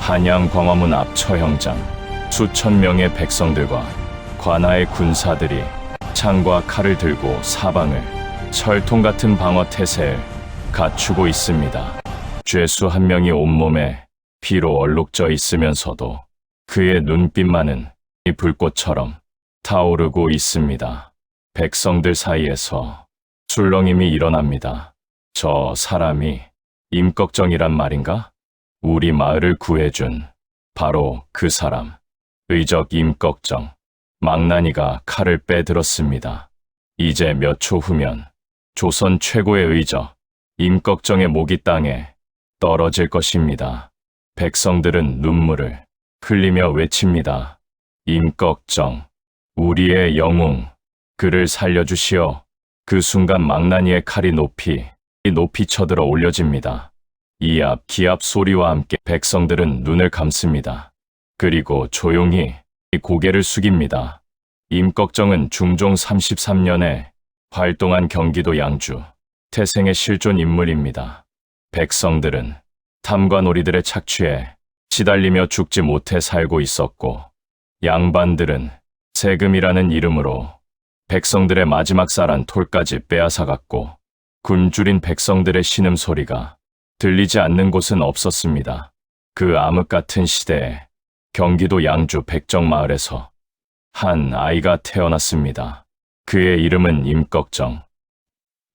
한양 광화문 앞 처형장. 수천 명의 백성들과 관아의 군사들이 창과 칼을 들고 사방을 철통 같은 방어 태세를 갖추고 있습니다. 죄수 한 명이 온몸에 피로 얼룩져 있으면서도 그의 눈빛만은 이 불꽃처럼 타오르고 있습니다. 백성들 사이에서 술렁임이 일어납니다. 저 사람이 임꺽정이란 말인가? 우리 마을을 구해준 바로 그 사람. 의적 임꺽정. 망나니가 칼을 빼들었습니다. 이제 몇 초 후면 조선 최고의 의적 임꺽정의 목이 땅에 떨어질 것입니다. 백성들은 눈물을 흘리며 외칩니다. 임꺽정, 우리의 영웅, 그를 살려주시오. 그 순간 망나니의 칼이 높이 쳐들어 올려집니다. 이압, 기압 소리와 함께 백성들은 눈을 감습니다. 그리고 조용히 고개를 숙입니다. 임꺽정은 중종 33년에 활동한 경기도 양주 태생의 실존 인물입니다. 백성들은 탐과 놀이들에 착취해 시달리며 죽지 못해 살고 있었고, 양반들은 세금이라는 이름으로 백성들의 마지막 쌀한 톨까지 빼앗아갔고, 굶주린 백성들의 신음소리가 들리지 않는 곳은 없었습니다. 그 암흑 같은 시대에 경기도 양주 백정마을에서 한 아이가 태어났습니다. 그의 이름은 임꺽정.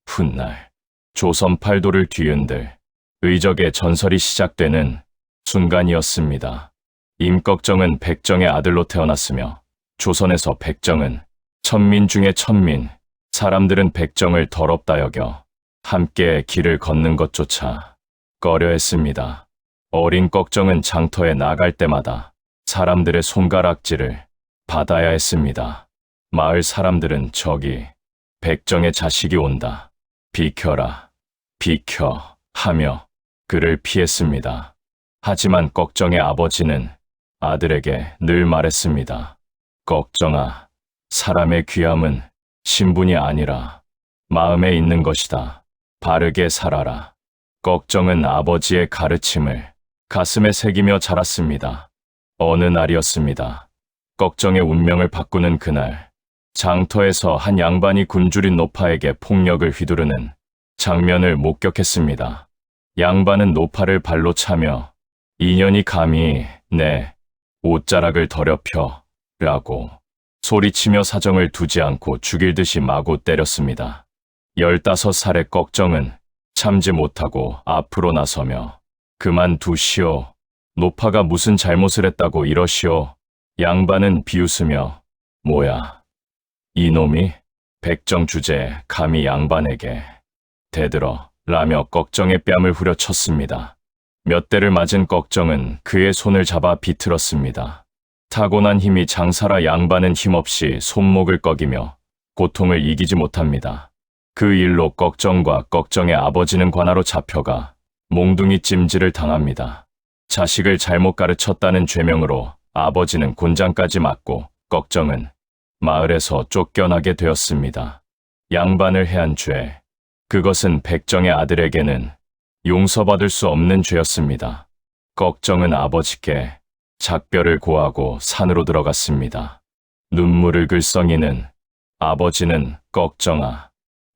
훗날 조선 팔도를 뒤흔들 의적의 전설이 시작되는 순간이었습니다. 임꺽정은 백정의 아들로 태어났으며 조선에서 백정은 천민 중의 천민, 사람들은 백정을 더럽다 여겨 함께 길을 걷는 것조차 꺼려했습니다. 어린 꺽정은 장터에 나갈 때마다 사람들의 손가락질을 받아야 했습니다. 마을 사람들은 저기 백정의 자식이 온다. 비켜라, 비켜 하며 그를 피했습니다. 하지만 꺽정의 아버지는 아들에게 늘 말했습니다. 꺽정아, 사람의 귀함은 신분이 아니라 마음에 있는 것이다. 바르게 살아라. 꺽정은 아버지의 가르침을 가슴에 새기며 자랐습니다. 어느 날이었습니다. 꺽정의 운명을 바꾸는 그날, 장터에서 한 양반이 굶주린 노파에게 폭력을 휘두르는 장면을 목격했습니다. 양반은 노파를 발로 차며 이년이 감히 내 옷자락을 더럽혀 라고 소리치며 사정을 두지 않고 죽일 듯이 마구 때렸습니다. 15살의 꺽정은 참지 못하고 앞으로 나서며 그만두시오. 노파가 무슨 잘못을 했다고 이러시오. 양반은 비웃으며 뭐야, 이놈이 백정 주제에 감히 양반에게 대들어 라며 꺽정의 뺨을 후려쳤습니다. 몇 대를 맞은 꺽정은 그의 손을 잡아 비틀었습니다. 타고난 힘이 장사라 양반은 힘없이 손목을 꺾이며 고통을 이기지 못합니다. 그 일로 꺽정과 꺽정의 아버지는 관아로 잡혀가 몽둥이 찜질을 당합니다. 자식을 잘못 가르쳤다는 죄명으로 아버지는 곤장까지 맞고 꺽정은 마을에서 쫓겨나게 되었습니다. 양반을 해한 죄, 그것은 백정의 아들에게는 용서받을 수 없는 죄였습니다. 꺽정은 아버지께 작별을 고하고 산으로 들어갔습니다. 눈물을 글썽이는 아버지는 꺽정아,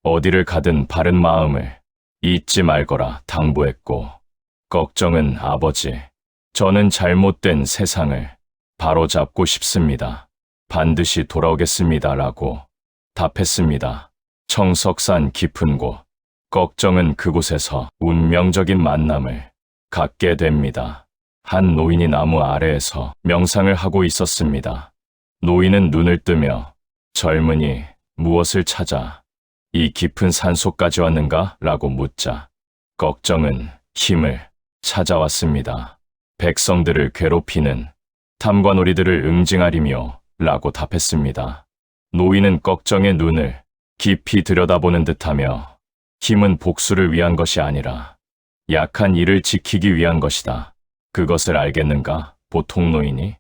어디를 가든 바른 마음을 잊지 말거라 당부했고, 꺽정은 아버지, 저는 잘못된 세상을 바로잡고 싶습니다. 반드시 돌아오겠습니다 라고 답했습니다. 청석산 깊은 곳, 꺽정은 그곳에서 운명적인 만남을 갖게 됩니다. 한 노인이 나무 아래에서 명상을 하고 있었습니다. 노인은 눈을 뜨며 젊은이, 무엇을 찾아 이 깊은 산속까지 왔는가? 라고 묻자 꺽정은 힘을 찾아왔습니다. 백성들을 괴롭히는 탐관오리들을 응징하리며 라고 답했습니다. 노인은 꺽정의 눈을 깊이 들여다보는 듯하며 힘은 복수를 위한 것이 아니라 약한 이를 지키기 위한 것이다. 그것을 알겠는가? 보통 노인이?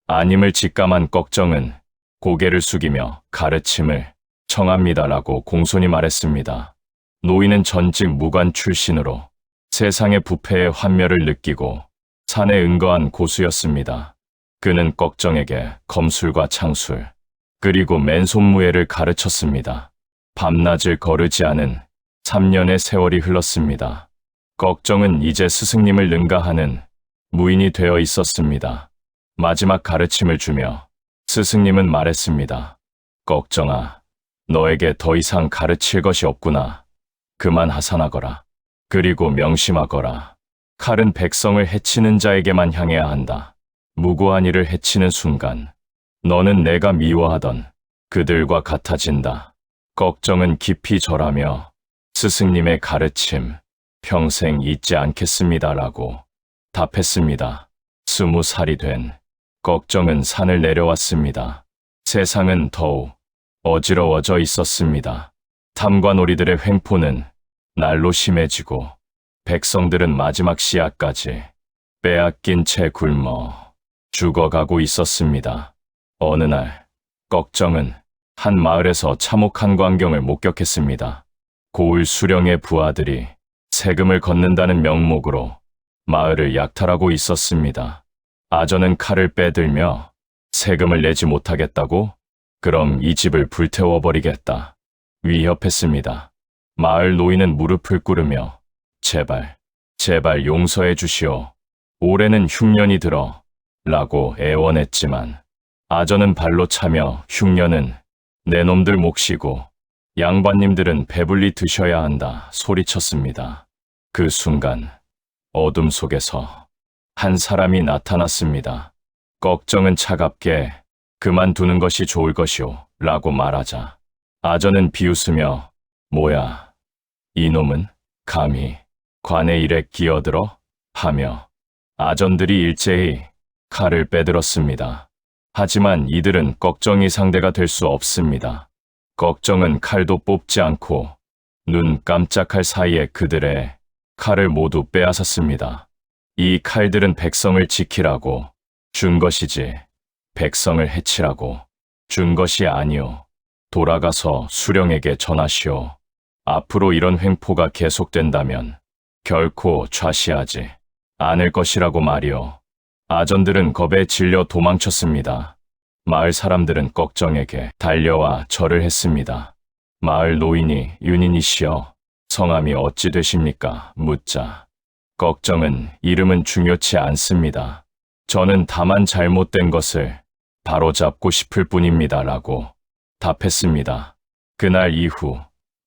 아님을 직감한 꺽정은 고개를 숙이며 가르침을 청합니다라고 공손히 말했습니다. 노인은 전직 무관 출신으로 세상의 부패의 환멸을 느끼고 산에 은거한 고수였습니다. 그는 꺽정에게 검술과 창술, 그리고 맨손무예를 가르쳤습니다. 밤낮을 거르지 않은 3년의 세월이 흘렀습니다. 꺽정은 이제 스승님을 능가하는 무인이 되어 있었습니다. 마지막 가르침을 주며 스승님은 말했습니다. 꺽정아, 너에게 더 이상 가르칠 것이 없구나. 그만 하산하거라. 그리고 명심하거라. 칼은 백성을 해치는 자에게만 향해야 한다. 무고한 이를 해치는 순간 너는 내가 미워하던 그들과 같아진다. 꺽정은 깊이 절하며 스승님의 가르침 평생 잊지 않겠습니다라고 답했습니다. 20살이 된 꺽정은 산을 내려왔습니다. 세상은 더욱 어지러워져 있었습니다. 탐관오리들의 횡포는 날로 심해지고 백성들은 마지막 씨앗까지 빼앗긴 채 굶어 죽어가고 있었습니다. 어느 날 꺽정은 한 마을에서 참혹한 광경을 목격했습니다. 고을 수령의 부하들이 세금을 걷는다는 명목으로 마을을 약탈하고 있었습니다. 아전은 칼을 빼들며 세금을 내지 못하겠다고? 그럼 이 집을 불태워버리겠다. 위협했습니다. 마을 노인은 무릎을 꿇으며 제발, 제발 용서해 주시오. 올해는 흉년이 들어 라고 애원했지만 아전은 발로 차며 흉년은 내 놈들 몫이고 양반님들은 배불리 드셔야 한다 소리쳤습니다. 그 순간 어둠 속에서 한 사람이 나타났습니다. 꺽정은 차갑게 그만두는 것이 좋을 것이오 라고 말하자 아전은 비웃으며 뭐야, 이놈은 감히 관의 일에 끼어들어? 하며 아전들이 일제히 칼을 빼들었습니다. 하지만 이들은 꺽정이 상대가 될 수 없습니다. 꺽정은 칼도 뽑지 않고 눈 깜짝할 사이에 그들의 칼을 모두 빼앗았습니다. 이 칼들은 백성을 지키라고 준 것이지 백성을 해치라고 준 것이 아니오. 돌아가서 수령에게 전하시오. 앞으로 이런 횡포가 계속된다면 결코 좌시하지 않을 것이라고 말이오. 아전들은 겁에 질려 도망쳤습니다. 마을 사람들은 꺽정에게 달려와 절을 했습니다. 마을 노인이 윤인이시여 성함이 어찌 되십니까? 묻자 꺽정은 이름은 중요치 않습니다. 저는 다만 잘못된 것을 바로잡고 싶을 뿐입니다 라고 답했습니다. 그날 이후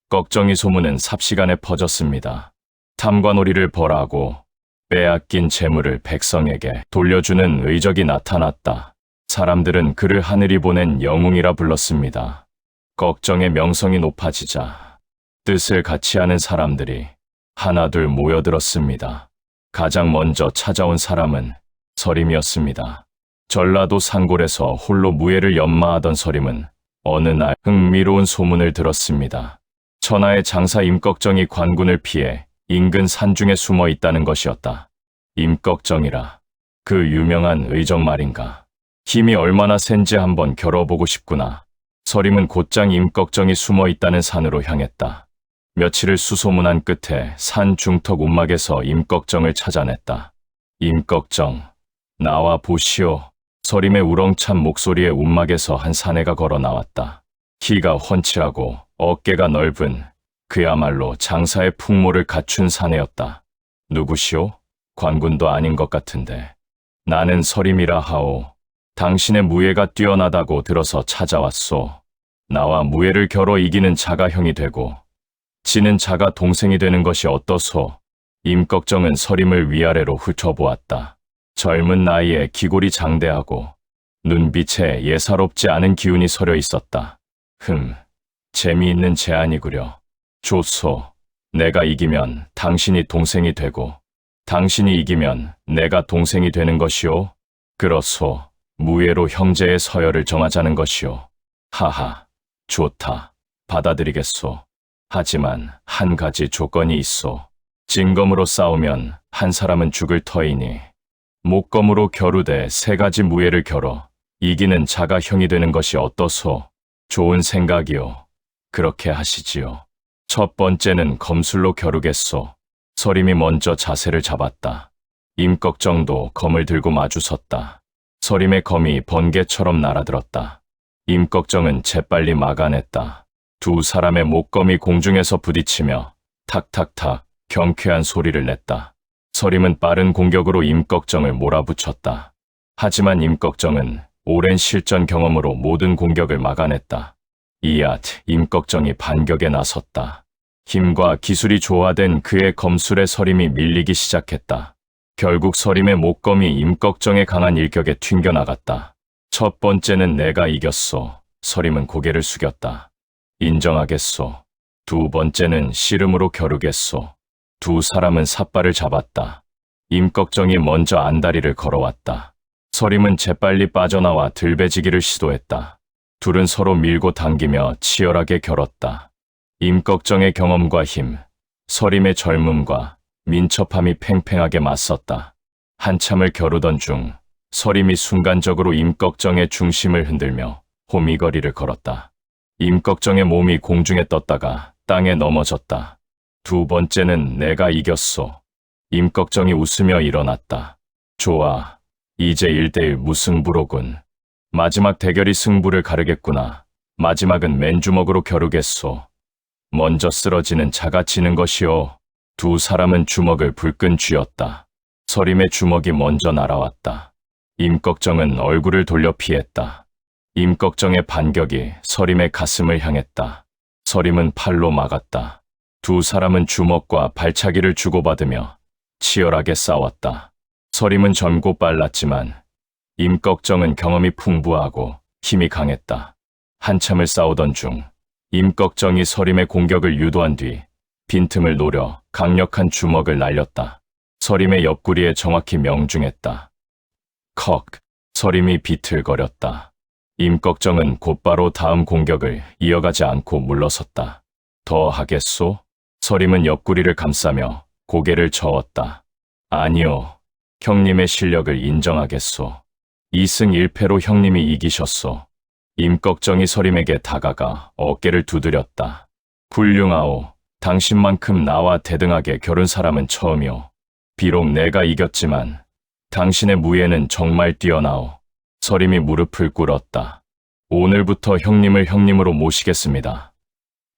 꺽정이 소문은 삽시간에 퍼졌습니다. 탐관오리를 벌하고 빼앗긴 재물을 백성에게 돌려주는 의적이 나타났다. 사람들은 그를 하늘이 보낸 영웅이라 불렀습니다. 꺽정의 명성이 높아지자 뜻을 같이 하는 사람들이 하나둘 모여들었습니다. 가장 먼저 찾아온 사람은 서림이었습니다. 전라도 상골에서 홀로 무예를 연마하던 서림은 어느 날 흥미로운 소문을 들었습니다. 천하의 장사 임꺽정이 관군을 피해 인근 산중에 숨어 있다는 것이었다. 임꺽정이라 그 유명한 의적 말인가. 힘이 얼마나 센지 한번 겨뤄보고 싶구나. 서림은 곧장 임꺽정이 숨어 있다는 산으로 향했다. 며칠을 수소문한 끝에 산 중턱 움막에서 임꺽정을 찾아냈다. 임꺽정, 나와 보시오. 서림의 우렁찬 목소리에 움막에서 한 사내가 걸어 나왔다. 키가 훤칠하고 어깨가 넓은 그야말로 장사의 풍모를 갖춘 사내였다. 누구시오? 관군도 아닌 것 같은데. 나는 서림이라 하오. 당신의 무예가 뛰어나다고 들어서 찾아왔소. 나와 무예를 겨뤄 이기는 자가 형이 되고 지는 자가 동생이 되는 것이 어떠소? 임꺽정은 서림을 위아래로 훑어보았다. 젊은 나이에 기골이 장대하고 눈빛에 예사롭지 않은 기운이 서려 있었다. 재미있는 제안이구려. 좋소. 내가 이기면 당신이 동생이 되고 당신이 이기면 내가 동생이 되는 것이오. 그렇소. 무예로 형제의 서열을 정하자는 것이오. 하하, 좋다. 받아들이겠소. 하지만 한 가지 조건이 있소. 진검으로 싸우면 한 사람은 죽을 터이니 목검으로 겨루되 3가지 무예를 겨뤄 이기는 자가 형이 되는 것이 어떠소? 좋은 생각이오. 그렇게 하시지요. 첫 번째는 검술로 겨루겠소. 서림이 먼저 자세를 잡았다. 임꺽정도 검을 들고 마주섰다. 서림의 검이 번개처럼 날아들었다. 임꺽정은 재빨리 막아냈다. 두 사람의 목검이 공중에서 부딪히며 탁탁탁 경쾌한 소리를 냈다. 서림은 빠른 공격으로 임꺽정을 몰아붙였다. 하지만 임꺽정은 오랜 실전 경험으로 모든 공격을 막아냈다. 이야, 임꺽정이 반격에 나섰다. 힘과 기술이 조화된 그의 검술에 서림이 밀리기 시작했다. 결국 서림의 목검이 임꺽정의 강한 일격에 튕겨나갔다. 첫 번째는 내가 이겼소. 서림은 고개를 숙였다. 인정하겠소. 두 번째는 씨름으로 겨루겠소. 두 사람은 삿발을 잡았다. 임꺽정이 먼저 안다리를 걸어왔다. 서림은 재빨리 빠져나와 들배지기를 시도했다. 둘은 서로 밀고 당기며 치열하게 겨뤘다. 임꺽정의 경험과 힘, 서림의 젊음과 민첩함이 팽팽하게 맞섰다. 한참을 겨루던 중 서림이 순간적으로 임꺽정의 중심을 흔들며 호미거리를 걸었다. 임꺽정의 몸이 공중에 떴다가 땅에 넘어졌다. 두 번째는 내가 이겼소. 임꺽정이 웃으며 일어났다. 좋아. 이제 1대1 무승부로군. 마지막 대결이 승부를 가르겠구나. 마지막은 맨주먹으로 겨루겠소. 먼저 쓰러지는 자가 지는 것이오. 두 사람은 주먹을 불끈 쥐었다. 서림의 주먹이 먼저 날아왔다. 임꺽정은 얼굴을 돌려 피했다. 임꺽정의 반격이 서림의 가슴을 향했다. 서림은 팔로 막았다. 두 사람은 주먹과 발차기를 주고받으며 치열하게 싸웠다. 서림은 젊고 빨랐지만 임꺽정은 경험이 풍부하고 힘이 강했다. 한참을 싸우던 중 임꺽정이 서림의 공격을 유도한 뒤 빈틈을 노려 강력한 주먹을 날렸다. 서림의 옆구리에 정확히 명중했다. 컥! 서림이 비틀거렸다. 임꺽정은 곧바로 다음 공격을 이어가지 않고 물러섰다. 더 하겠소? 서림은 옆구리를 감싸며 고개를 저었다. 아니요. 형님의 실력을 인정하겠소. 2승 1패로 형님이 이기셨소. 임꺽정이 서림에게 다가가 어깨를 두드렸다. 훌륭하오. 당신만큼 나와 대등하게 겨룬 사람은 처음이오. 비록 내가 이겼지만 당신의 무예는 정말 뛰어나오. 서림이 무릎을 꿇었다. 오늘부터 형님을 형님으로 모시겠습니다.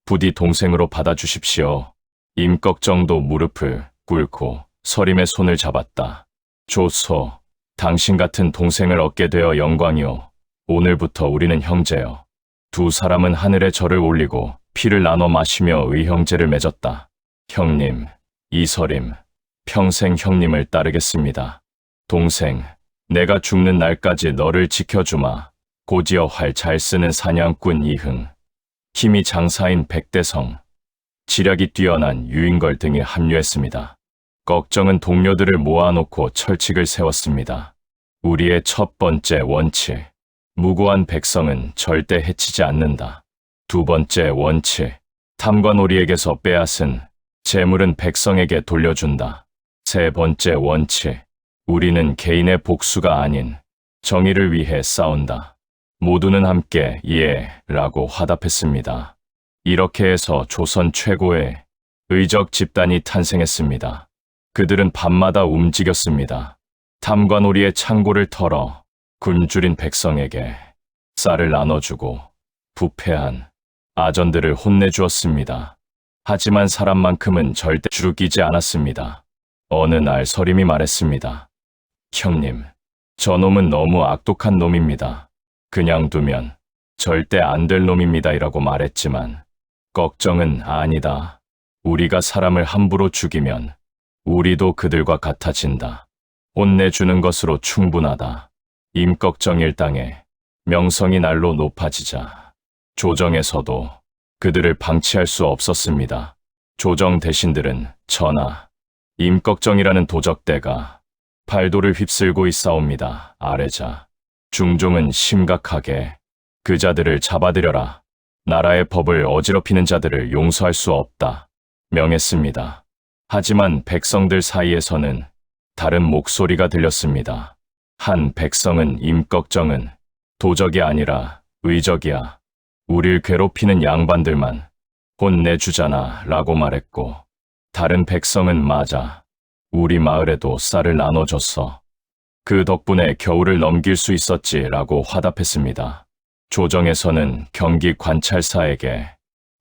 부디 동생으로 받아주십시오. 임꺽정도 무릎을 꿇고 서림의 손을 잡았다. 좋소. 당신 같은 동생을 얻게 되어 영광이오. 오늘부터 우리는 형제요. 두 사람은 하늘에 절을 올리고 피를 나눠 마시며 의형제를 맺었다. 형님, 이서림, 평생 형님을 따르겠습니다. 동생, 내가 죽는 날까지 너를 지켜주마. 고지어 활 잘 쓰는 사냥꾼 이흥, 힘이 장사인 백대성, 지략이 뛰어난 유인걸 등이 합류했습니다. 꺽정은 동료들을 모아놓고 철칙을 세웠습니다. 우리의 첫 번째 원칙, 무고한 백성은 절대 해치지 않는다. 두 번째 원칙, 탐관오리에게서 빼앗은 재물은 백성에게 돌려준다. 세 번째 원칙, 우리는 개인의 복수가 아닌 정의를 위해 싸운다. 모두는 함께 예 라고 화답했습니다. 이렇게 해서 조선 최고의 의적 집단이 탄생했습니다. 그들은 밤마다 움직였습니다. 탐관오리의 창고를 털어 굶주린 백성에게 쌀을 나눠주고 부패한 아전들을 혼내주었습니다. 하지만 사람만큼은 절대 죽이지 않았습니다. 어느 날 서림이 말했습니다. 형님, 저놈은 너무 악독한 놈입니다. 그냥 두면 절대 안 될 놈입니다 이라고 말했지만 꺽정은 아니다. 우리가 사람을 함부로 죽이면 우리도 그들과 같아진다. 혼내주는 것으로 충분하다. 임꺽정 일당의 명성이 날로 높아지자 조정에서도 그들을 방치할 수 없었습니다. 조정 대신들은 전하, 임꺽정이라는 도적대가 팔도를 휩쓸고 있사옵니다. 아래자, 중종은 심각하게 그 자들을 잡아들여라. 나라의 법을 어지럽히는 자들을 용서할 수 없다. 명했습니다. 하지만 백성들 사이에서는 다른 목소리가 들렸습니다. 한 백성은 임꺽정은 도적이 아니라 의적이야. 우릴 괴롭히는 양반들만 혼내주잖아 라고 말했고, 다른 백성은 맞아. 우리 마을에도 쌀을 나눠줬어. 그 덕분에 겨울을 넘길 수 있었지라고 화답했습니다. 조정에서는 경기 관찰사에게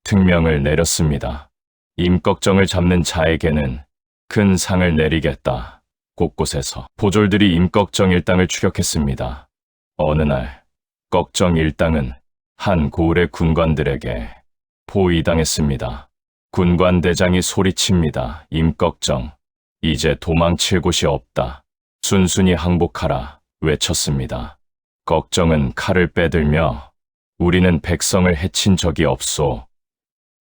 특명을 내렸습니다. 임꺽정을 잡는 자에게는 큰 상을 내리겠다. 곳곳에서 보졸들이 임꺽정 일당을 추격했습니다. 어느 날 꺽정 일당은 한 고을의 군관들에게 포위당했습니다. 군관 대장이 소리칩니다. 임꺽정, 이제 도망칠 곳이 없다. 순순히 항복하라 외쳤습니다. 꺽정은 칼을 빼들며 우리는 백성을 해친 적이 없소.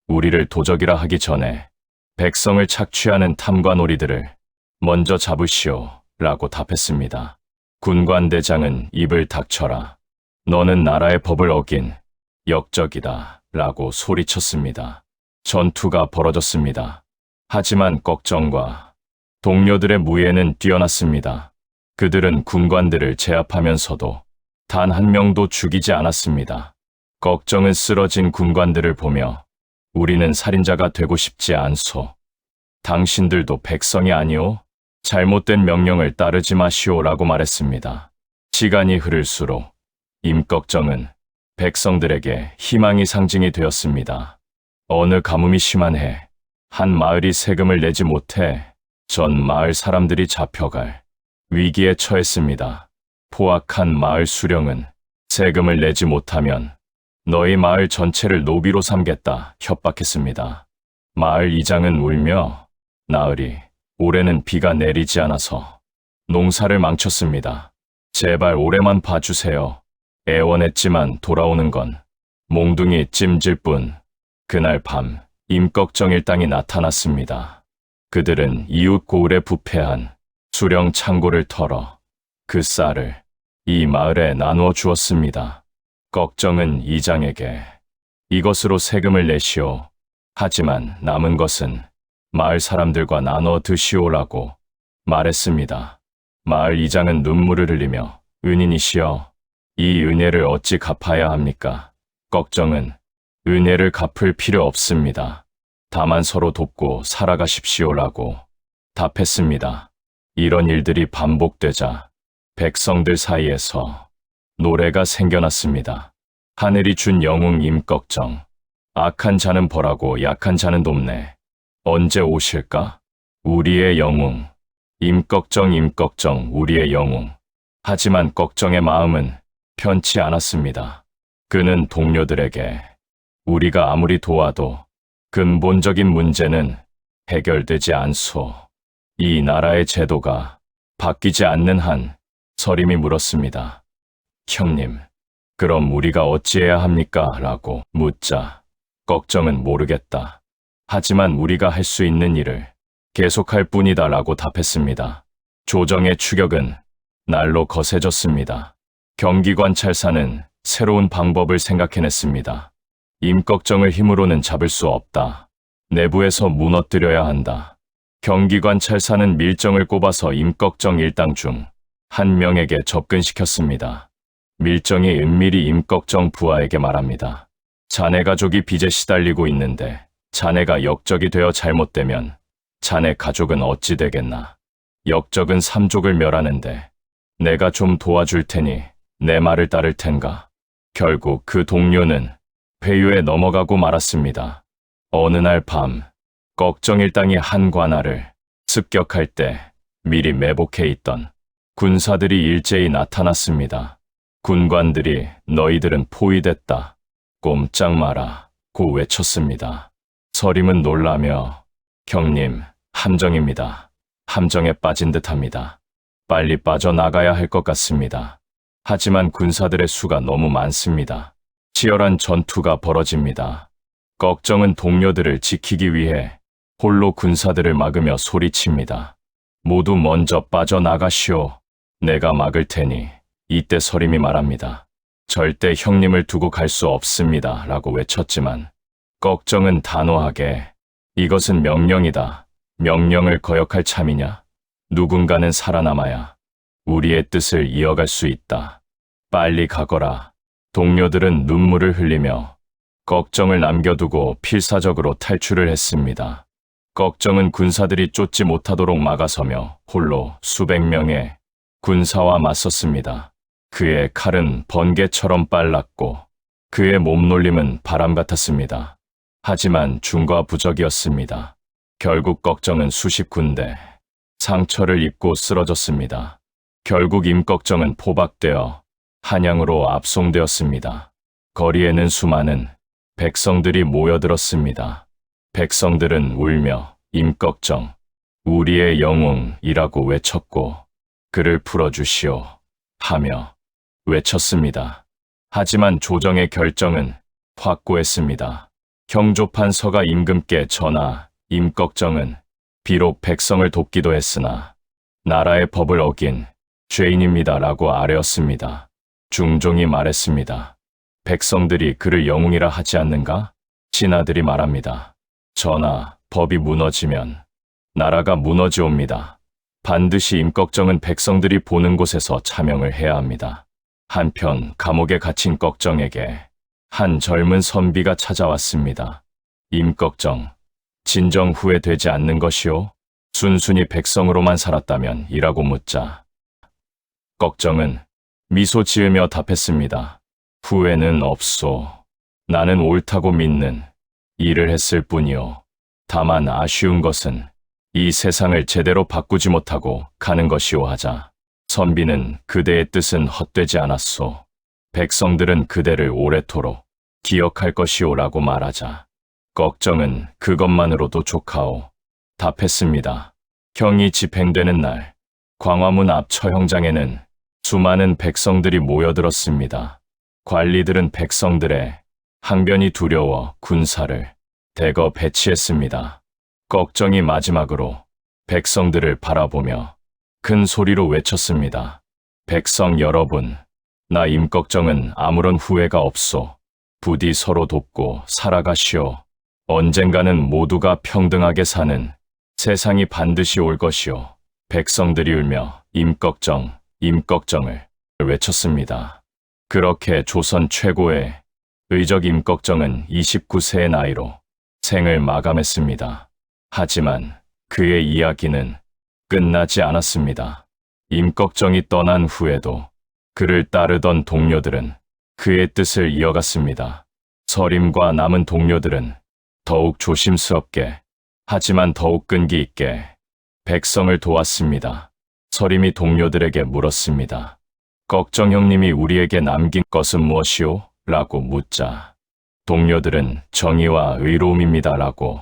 우리를 도적이라 하기 전에 백성을 착취하는 탐관오리들을 먼저 잡으시오 라고 답했습니다. 군관대장은 입을 닥쳐라. 너는 나라의 법을 어긴 역적이다 라고 소리쳤습니다. 전투가 벌어졌습니다. 하지만 꺽정과 동료들의 무예는 뛰어났습니다. 그들은 군관들을 제압하면서도 단 한 명도 죽이지 않았습니다. 꺽정은 쓰러진 군관들을 보며 우리는 살인자가 되고 싶지 않소. 당신들도 백성이 아니오? 잘못된 명령을 따르지 마시오라고 말했습니다. 시간이 흐를수록 임꺽정은 백성들에게 희망의 상징이 되었습니다. 어느 가뭄이 심한 해, 한 마을이 세금을 내지 못해 전 마을 사람들이 잡혀갈 위기에 처했습니다. 포악한 마을 수령은 세금을 내지 못하면 너희 마을 전체를 노비로 삼겠다 협박했습니다. 마을 이장은 울며 나으리, 올해는 비가 내리지 않아서 농사를 망쳤습니다. 제발 올해만 봐주세요. 애원했지만 돌아오는 건 몽둥이 찜질 뿐. 그날 밤 임꺽정 일당이 나타났습니다. 그들은 이웃 고을에 부패한 수령 창고를 털어 그 쌀을 이 마을에 나누어 주었습니다. 꺽정은 이장에게 이것으로 세금을 내시오. 하지만 남은 것은 마을 사람들과 나눠 드시오라고 말했습니다. 마을 이장은 눈물을 흘리며 은인이시여, 이 은혜를 어찌 갚아야 합니까? 꺽정은 은혜를 갚을 필요 없습니다. 다만 서로 돕고 살아가십시오라고 답했습니다. 이런 일들이 반복되자 백성들 사이에서 노래가 생겨났습니다. 하늘이 준 영웅 임꺽정, 악한 자는 벌하고 약한 자는 돕네. 언제 오실까? 우리의 영웅. 임꺽정 임꺽정 우리의 영웅. 하지만 꺽정의 마음은 편치 않았습니다. 그는 동료들에게 우리가 아무리 도와도 근본적인 문제는 해결되지 않소. 이 나라의 제도가 바뀌지 않는 한 서림이 물었습니다. 형님, 그럼 우리가 어찌해야 합니까? 라고 묻자 꺽정은 모르겠다. 하지만 우리가 할 수 있는 일을 계속할 뿐이다 라고 답했습니다. 조정의 추격은 날로 거세졌습니다. 경기관찰사는 새로운 방법을 생각해냈습니다. 임꺽정을 힘으로는 잡을 수 없다. 내부에서 무너뜨려야 한다. 경기관찰사는 밀정을 꼽아서 임꺽정 일당 중 한 명에게 접근시켰습니다. 밀정이 은밀히 임꺽정 부하에게 말합니다. 자네 가족이 빚에 시달리고 있는데 자네가 역적이 되어 잘못되면 자네 가족은 어찌 되겠나. 역적은 삼족을 멸하는데 내가 좀 도와줄 테니 내 말을 따를 텐가. 결국 그 동료는 회유에 넘어가고 말았습니다. 어느 날 밤 꺽정 일당이 한 관할을 습격할 때 미리 매복해 있던 군사들이 일제히 나타났습니다. 군관들이 너희들은 포위됐다. 꼼짝 마라 고 외쳤습니다. 서림은 놀라며 형님, 함정입니다. 함정에 빠진 듯합니다. 빨리 빠져나가야 할 것 같습니다. 하지만 군사들의 수가 너무 많습니다. 치열한 전투가 벌어집니다. 꺽정은 동료들을 지키기 위해 홀로 군사들을 막으며 소리칩니다. 모두 먼저 빠져나가시오. 내가 막을 테니. 이때 서림이 말합니다. 절대 형님을 두고 갈 수 없습니다. 라고 외쳤지만 꺽정은 단호하게 이것은 명령이다. 명령을 거역할 참이냐? 누군가는 살아남아야 우리의 뜻을 이어갈 수 있다. 빨리 가거라. 동료들은 눈물을 흘리며 꺽정을 남겨두고 필사적으로 탈출을 했습니다. 걱정은 군사들이 쫓지 못하도록 막아서며 홀로 수백 명의 군사와 맞섰습니다. 그의 칼은 번개처럼 빨랐고 그의 몸놀림은 바람 같았습니다. 하지만 중과부적이었습니다. 결국 걱정은 수십 군데 상처를 입고 쓰러졌습니다. 결국 임꺽정은 포박되어 한양으로 압송되었습니다. 거리에는 수많은 백성들이 모여들었습니다. 백성들은 울며 임꺽정, 우리의 영웅이라고 외쳤고 그를 풀어주시오 하며 외쳤습니다. 하지만 조정의 결정은 확고했습니다. 형조판서가 임금께 전하, 임꺽정은 비록 백성을 돕기도 했으나 나라의 법을 어긴 죄인입니다라고 아뢰었습니다. 중종이 말했습니다. 백성들이 그를 영웅이라 하지 않는가? 신하들이 말합니다. 전하, 법이 무너지면 나라가 무너지옵니다. 반드시 임꺽정은 백성들이 보는 곳에서 차명을 해야 합니다. 한편 감옥에 갇힌 걱정에게 한 젊은 선비가 찾아왔습니다. 임꺽정, 진정 후회되지 않는 것이오? 순순히 백성으로만 살았다면 이라고 묻자 걱정은 미소 지으며 답했습니다. 후회는 없소. 나는 옳다고 믿는 일을 했을 뿐이오. 다만 아쉬운 것은 이 세상을 제대로 바꾸지 못하고 가는 것이오 하자 선비는 그대의 뜻은 헛되지 않았소. 백성들은 그대를 오래도록 기억할 것이오라고 말하자 걱정은 그것만으로도 좋카오 답했습니다. 형이 집행되는 날 광화문 앞 처형장에는 수많은 백성들이 모여들었습니다. 관리들은 백성들의 항변이 두려워 군사를 대거 배치했습니다. 걱정이 마지막으로 백성들을 바라보며 큰 소리로 외쳤습니다. 백성 여러분, 나 임꺽정은 아무런 후회가 없소. 부디 서로 돕고 살아가시오. 언젠가는 모두가 평등하게 사는 세상이 반드시 올 것이오. 백성들이 울며 임꺽정, 임꺽정을 외쳤습니다. 그렇게 조선 최고의 의적 임꺽정은 29세의 나이로 생을 마감했습니다. 하지만 그의 이야기는 끝나지 않았습니다. 임꺽정이 떠난 후에도 그를 따르던 동료들은 그의 뜻을 이어갔습니다. 서림과 남은 동료들은 더욱 조심스럽게 하지만 더욱 끈기 있게 백성을 도왔습니다. 서림이 동료들에게 물었습니다. 걱정 형님이 우리에게 남긴 것은 무엇이오? 라고 묻자 동료들은 정의와 의로움입니다 라고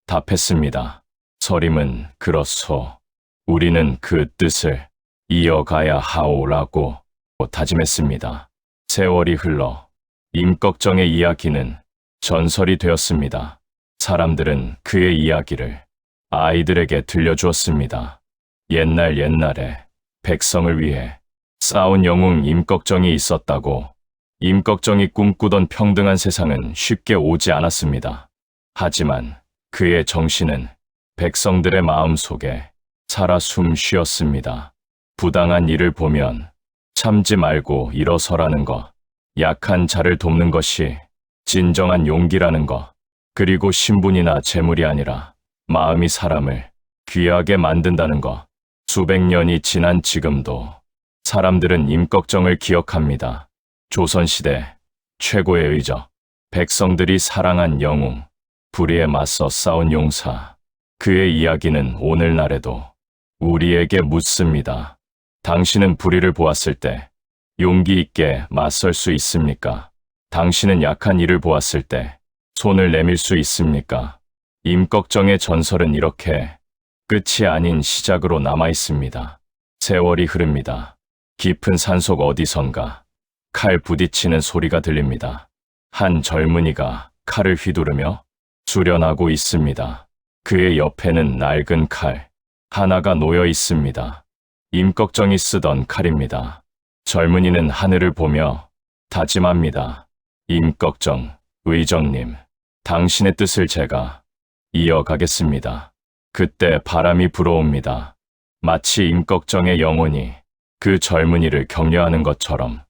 답했습니다. 서림은 그렇소. 우리는 그 뜻을 이어가야 하오라고 다짐했습니다. 세월이 흘러 임꺽정의 이야기는 전설이 되었습니다. 사람들은 그의 이야기를 아이들에게 들려주었습니다. 옛날에 백성을 위해 싸운 영웅 임꺽정이 있었다고. 임꺽정이 꿈꾸던 평등한 세상은 쉽게 오지 않았습니다. 하지만 그의 정신은 백성들의 마음속에 살아 숨쉬었습니다. 부당한 일을 보면 참지 말고 일어서라는 것, 약한 자를 돕는 것이 진정한 용기라는 것, 그리고 신분이나 재물이 아니라 마음이 사람을 귀하게 만든다는 것. 수백 년이 지난 지금도 사람들은 임꺽정을 기억합니다. 조선시대 최고의 의적, 백성들이 사랑한 영웅, 불의에 맞서 싸운 용사. 그의 이야기는 오늘날에도 우리에게 묻습니다. 당신은 불의를 보았을 때 용기 있게 맞설 수 있습니까? 당신은 약한 이를 보았을 때 손을 내밀 수 있습니까? 임꺽정의 전설은 이렇게 끝이 아닌 시작으로 남아 있습니다. 세월이 흐릅니다. 깊은 산속 어디선가 칼 부딪히는 소리가 들립니다. 한 젊은이가 칼을 휘두르며 수련하고 있습니다. 그의 옆에는 낡은 칼 하나가 놓여 있습니다. 임꺽정이 쓰던 칼입니다. 젊은이는 하늘을 보며 다짐합니다. 임꺽정, 의정님, 당신의 뜻을 제가 이어가겠습니다. 그때 바람이 불어옵니다. 마치 임꺽정의 영혼이 그 젊은이를 격려하는 것처럼